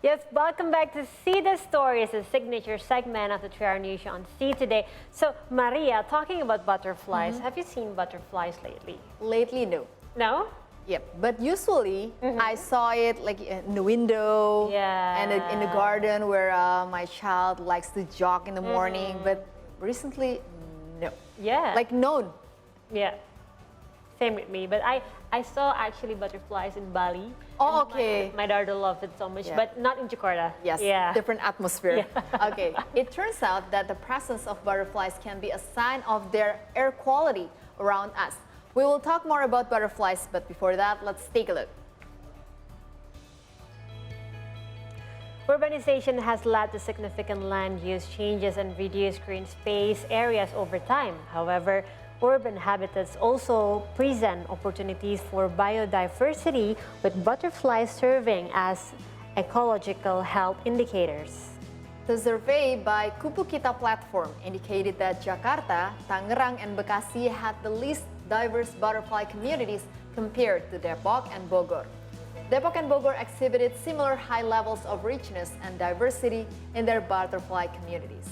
Yes, welcome back to See the Stories, a signature segment of the 3-Hour News Show on See Today. So, Maria, talking about butterflies, have you seen butterflies lately? Lately, no. No? Yep, but usually I saw it like in the window and in the garden where my child likes to jog in the morning. But recently, no. Yeah. Like none. Yeah. Same with me. But I saw actually butterflies in Bali. Oh, okay. My daughter loved it so much, but not in Jakarta. Yes, Yeah. different atmosphere. Yeah. Okay, it turns out that the presence of butterflies can be a sign of their air quality around us. We will talk more about butterflies, but before that, let's take a look. Urbanization has led to significant land use changes and reduced green space areas over time. However, urban habitats also present opportunities for biodiversity, with butterflies serving as ecological health indicators. The survey by Kupu Kita platform indicated that Jakarta, Tangerang, and Bekasi had the least diverse butterfly communities compared to Depok and Bogor. Depok and Bogor exhibited similar high levels of richness and diversity in their butterfly communities.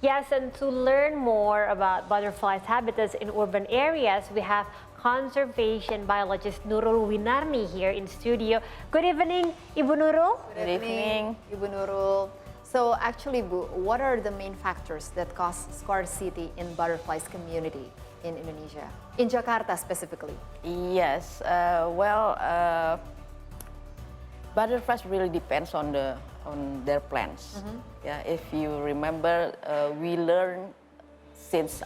Yes, and to learn more about butterflies' habitats in urban areas, we have conservation biologist Nurul Winarni here in studio. Good evening, Ibu Nurul. Good evening, Ibu Nurul. So actually, Bu, what are the main factors that cause scarcity in butterflies community in Indonesia, in Jakarta specifically? Yes, butterflies really depends on their plants. Yeah, if you remember, we learned since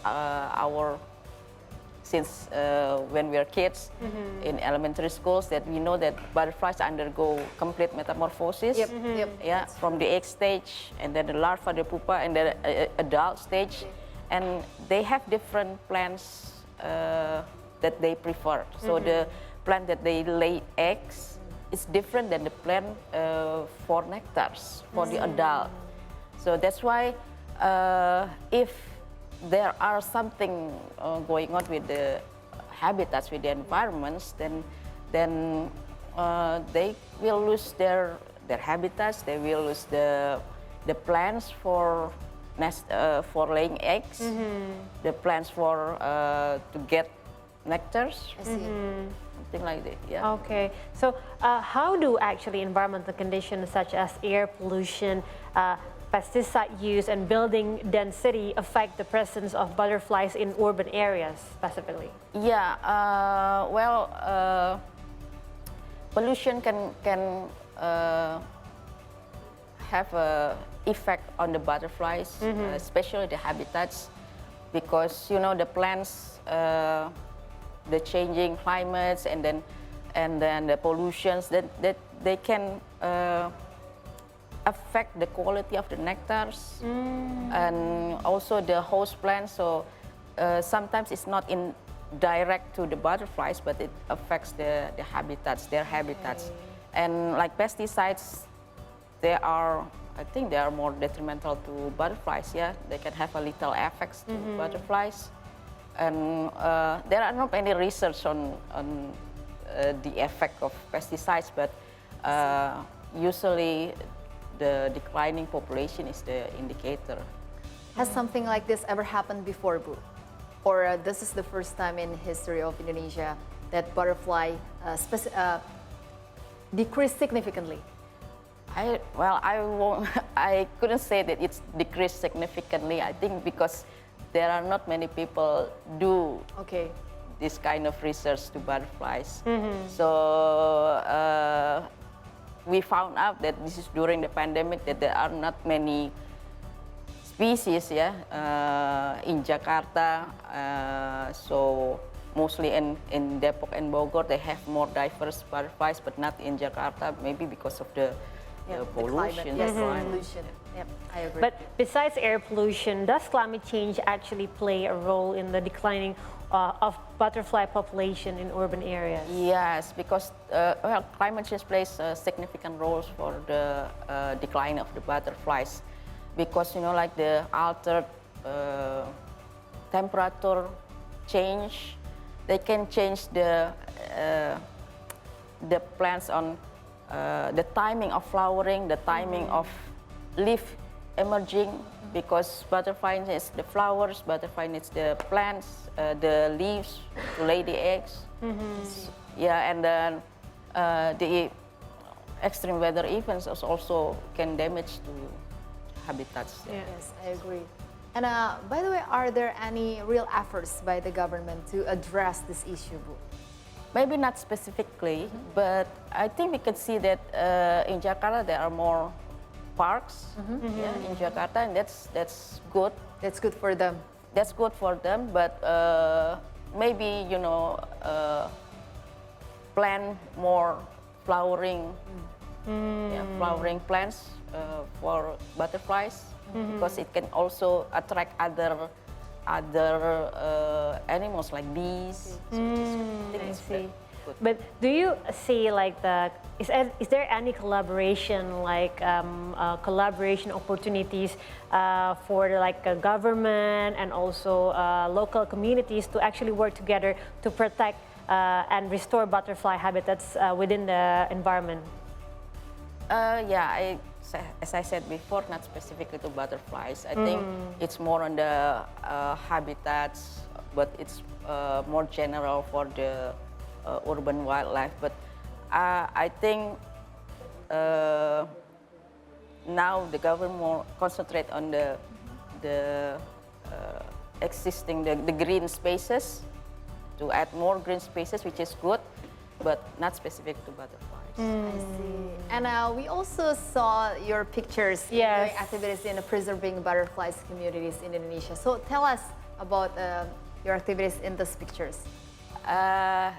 when we are kids in elementary schools that we know that butterflies undergo complete metamorphosis. Yeah, from the egg stage, and then the larva, the pupa, and the adult stage, and they have different plants that they prefer. So the plant that they lay eggs is different than the plant for nectars for the adult. So that's why if there are something going on with the habitats, with the environments, then they will lose their habitats. They will lose the plants for for laying eggs, the plants for to get nectars. I see. Something like that. Yeah. Okay, so how do actually environmental conditions such as air pollution, pesticide use, and building density affect the presence of butterflies in urban areas specifically? Yeah, pollution can have an effect on the butterflies, especially the habitats, because you know the plants, the changing climates, and then the pollutions that they can affect the quality of the nectars and also the host plants. So sometimes it's not in direct to the butterflies, but it affects the habitats, their habitats. And like pesticides, I think they are more detrimental to butterflies. Yeah, they can have a little effects to butterflies. And there are not any research on the effect of pesticides, but usually the declining population is the indicator. Has something like this ever happened before, Bu? Or this is the first time in history of Indonesia that butterfly decreased significantly? I couldn't say that it's decreased significantly. I think because there are not many people do this kind of research to butterflies. So we found out that this is during the pandemic, that there are not many species in Jakarta. So mostly in Depok and Bogor, they have more diverse butterflies, but not in Jakarta, maybe because of the pollution. Yes, the climate. pollution. Yep, I agree. But besides air pollution, does climate change actually play a role in the declining of butterfly population in urban areas? Yes, because well, climate change plays significant roles for the decline of the butterflies, because like the altered temperature change, they can change the plants on the timing of flowering, the timing of leaf emerging, because butterfly needs the flowers, butterfly needs the plants, the leaves to lay the eggs. Yeah, and then the extreme weather events also can damage to habitats. Yeah. Yes, I agree. And by the way, are there any real efforts by the government to address this issue, Bu? Maybe not specifically, but I think we can see that in Jakarta there are more parks in Jakarta, and that's good. That's good for them. That's good for them, but maybe plant more flowering, flowering plants for butterflies, because it can also attract other animals like bees. So I see. But do you see like is there any collaboration, like collaboration opportunities for like a government and also local communities to actually work together to protect and restore butterfly habitats within the environment? Yeah, as I said before, not specifically to butterflies. I think it's more on the habitats, but it's more general for the urban wildlife. But I think now the government more concentrate on the existing the green spaces, to add more green spaces, which is good, but not specific to butterflies. I see. And we also saw your pictures Yes. doing activities in preserving butterflies communities in Indonesia. So tell us about your activities in these pictures. Yeah.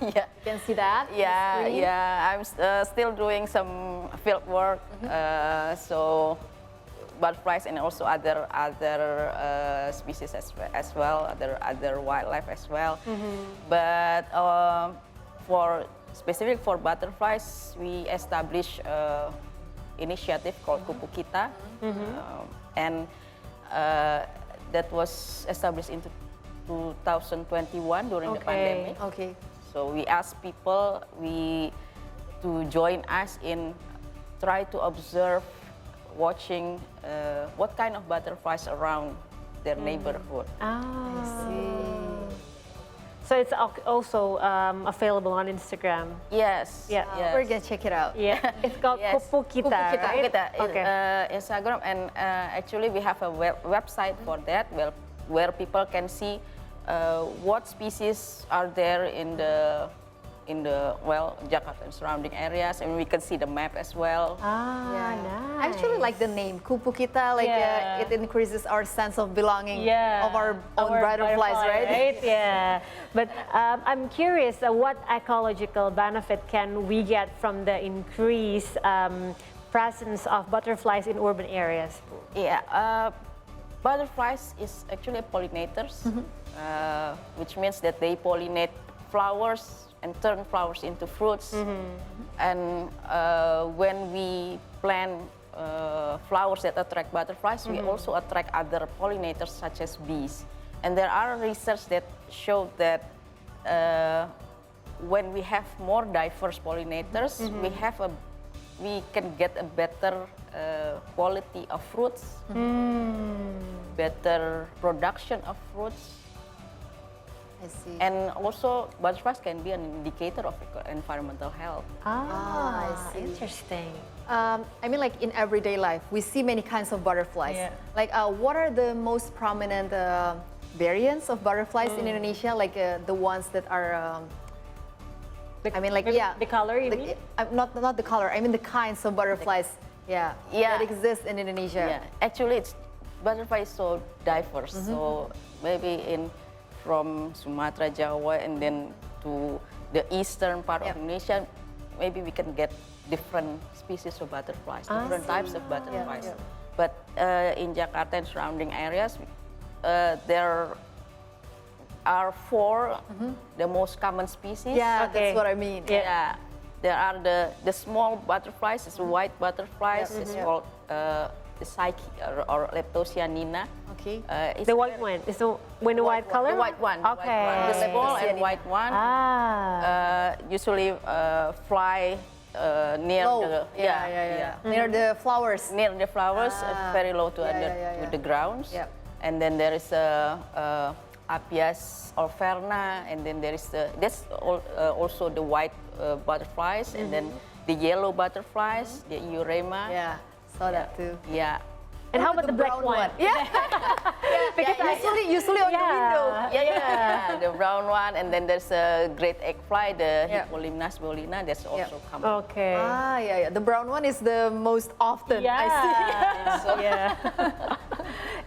You can see that. on the screen. Yeah. I'm still doing some field work. So butterflies and also other species as well, other wildlife as well. But specific for butterflies, we established initiative called Kupu Kita, and that was established in 2021 during the pandemic. Okay. So we asked people to join us in try to observe, watching what kind of butterflies around their neighborhood. Ah. I see. So it's also available on Instagram. Yes. Yeah. Yes. We're gonna check it out. Yeah, it's called Yes. Kupu Kita, Kupu Kita. right? Kita, Okay. Instagram, and actually we have a website for that, where people can see what species are there in the Jakarta and surrounding areas, and we can see the map as well. Ah, I nice. actually like the name Kupu Kita. Like Yeah. it increases our sense of belonging Yeah, of our own our butterflies, butterfly, right? Yeah. But I'm curious, what ecological benefit can we get from the increased presence of butterflies in urban areas? Yeah, butterflies is actually pollinators, which means that they pollinate flowers and turn flowers into fruits. And when we plant flowers that attract butterflies, we also attract other pollinators such as bees. And there are research that show that when we have more diverse pollinators, we can get a better quality of fruits, better production of fruits. I see. And also, butterflies can be an indicator of environmental health. I see. Interesting. I mean, like in everyday life, we see many kinds of butterflies. Yeah. Like, what are the most prominent variants of butterflies in Indonesia? Like the ones that are, I mean, like, yeah. The color, you mean? Not the color. I mean the kinds of butterflies. Yeah. Yeah. That exist in Indonesia. Yeah, actually, butterfly is so diverse. So maybe in from Sumatra, Jawa, and then to the eastern part of Indonesia, maybe we can get different species of butterflies, different types of butterflies. But in Jakarta and surrounding areas, there are 4 the most common species. Yeah, that's what I mean. Yeah. There are the small butterflies, it's white butterflies, it's called the Psyche or Leptosianina. Okay. The white one is the white color? The white one. Okay. The small and white one usually fly near Low. the Near the flowers. near the flowers, very low to the grounds. Yep. And then there is Apias olverna, and then there is also the white butterflies, and then the yellow butterflies, the Eurema. Yeah, saw that too. Yeah. And how about the black brown one? Yeah. Because usually on the window. Yeah, the brown one, and then there's a great egg fly, the Hippolymus bolina, that's also common. Okay. The brown one is the most often I see. So,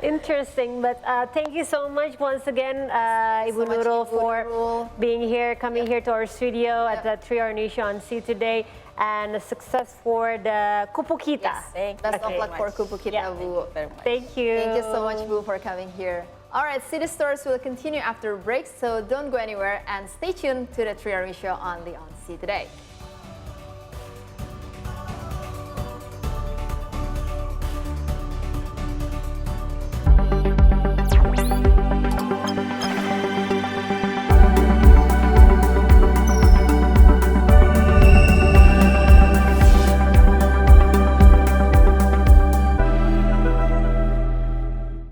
Interesting, but thank you so much once again, Ibu so much, Nurul, Ibu for Nurul. being here, coming here to our studio at the 3R Indonesia on Sea today, and success for the Kupu Kita. Thank you Best of very luck for much. Kupu Kita, Bu. Very much. Thank you. Thank you so much, Bu, for coming here. All right, City Stories will continue after break, so don't go anywhere and stay tuned to the 3R Show only on Sea Today.